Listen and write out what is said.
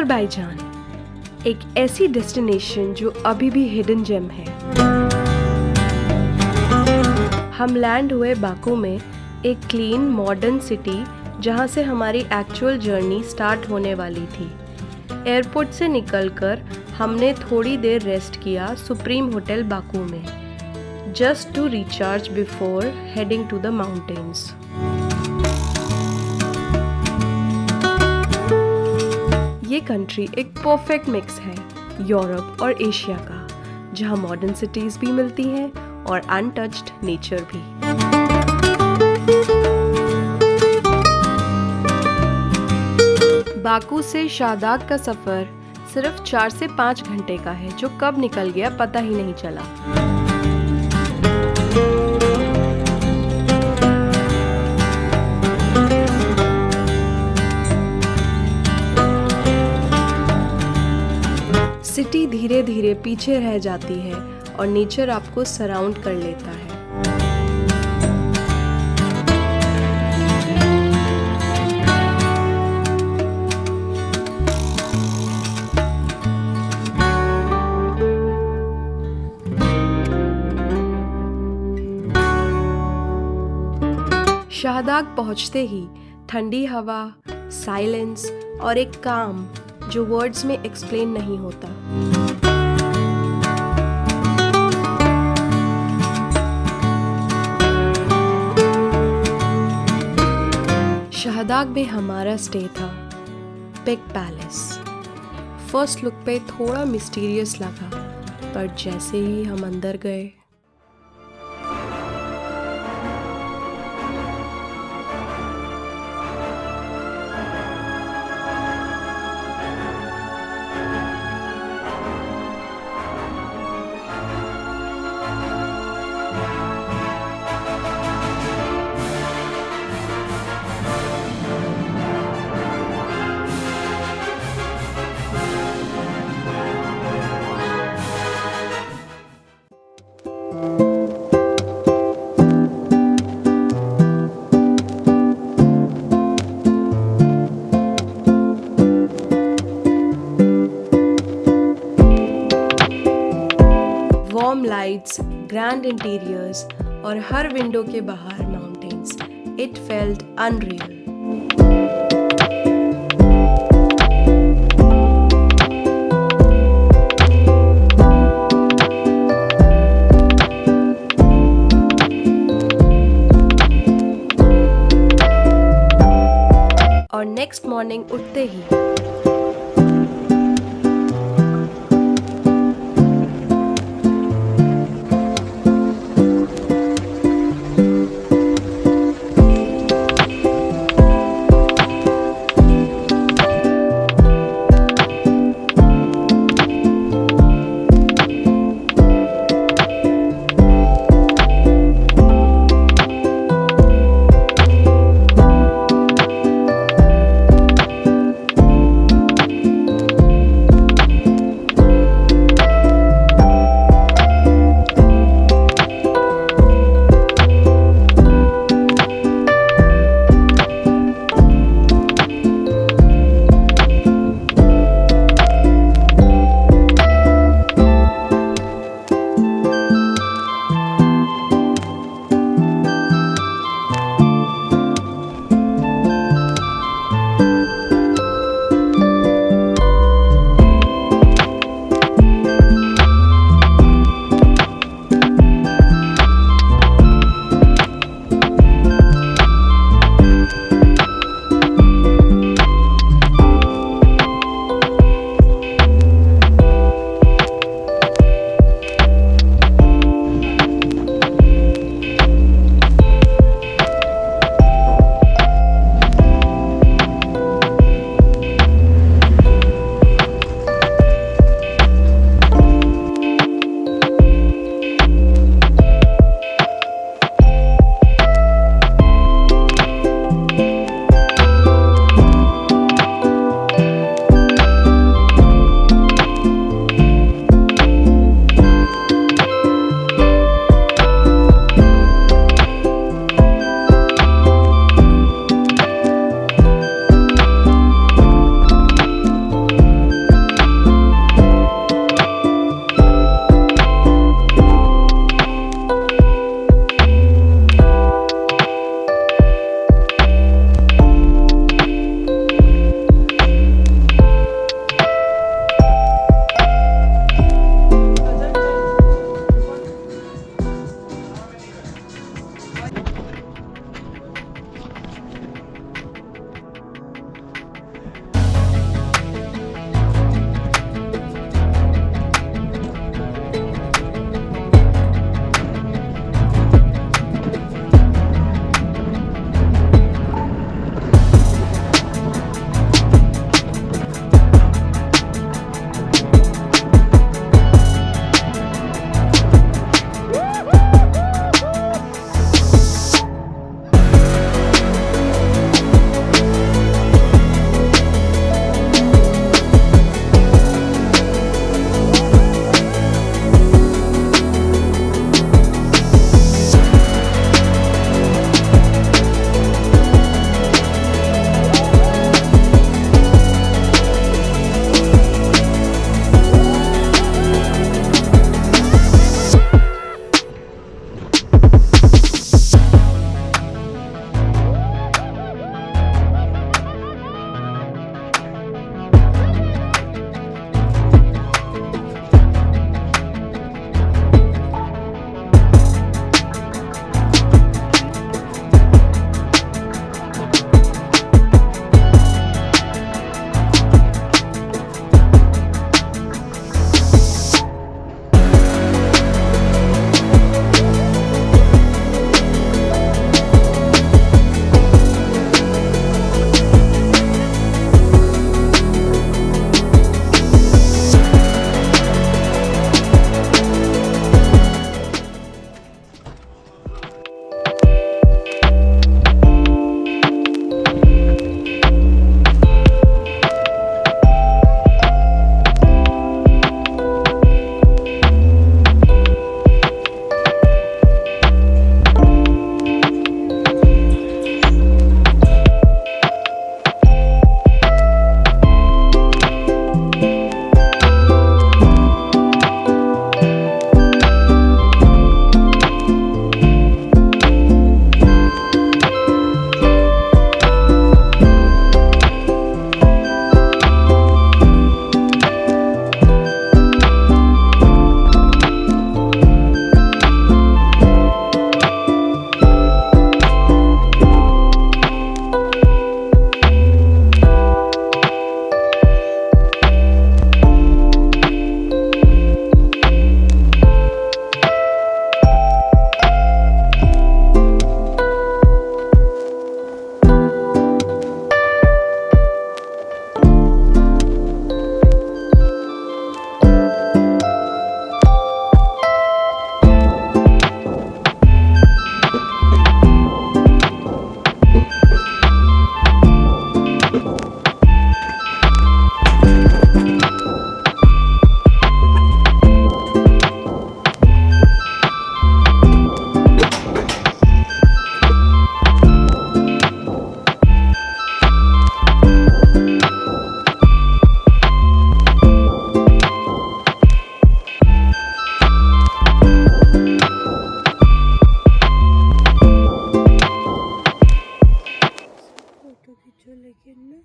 Azerbaijan, एक ऐसी destination जो अभी भी हिडन जेम है। हम लैंड हुए बाकू में, एक क्लीन मॉडर्न सिटी जहां से हमारी एक्चुअल जर्नी स्टार्ट होने वाली थी। एयरपोर्ट से निकलकर हमने थोड़ी देर रेस्ट किया सुप्रीम होटल बाकू में, just to recharge before heading to the mountains. ये कंट्री एक परफेक्ट मिक्स है यूरोप और एशिया का, जहां मॉडर्न सिटीज भी मिलती हैं और अनटच्ड नेचर भी। बाकू से शाहदाग का सफर सिर्फ 4 से 5 घंटे का है, जो कब निकल गया पता ही नहीं चला। सिटी धीरे धीरे पीछे रह जाती है और नेचर आपको सराउंड कर लेता है। शाहदाग पहुंचते ही ठंडी हवा, साइलेंस और एक काम जो वर्ड्स में एक्सप्लेन नहीं होता। शाहदाग में हमारा स्टे था पिग पैलेस। फर्स्ट लुक पे थोड़ा मिस्टीरियस लगा, पर जैसे ही हम अंदर गए लाइट्स, ग्रैंड इंटीरियर्स और हर विंडो के बाहर माउंटेन्स। It felt unreal. और नेक्स्ट मॉर्निंग उठते ही लेकिन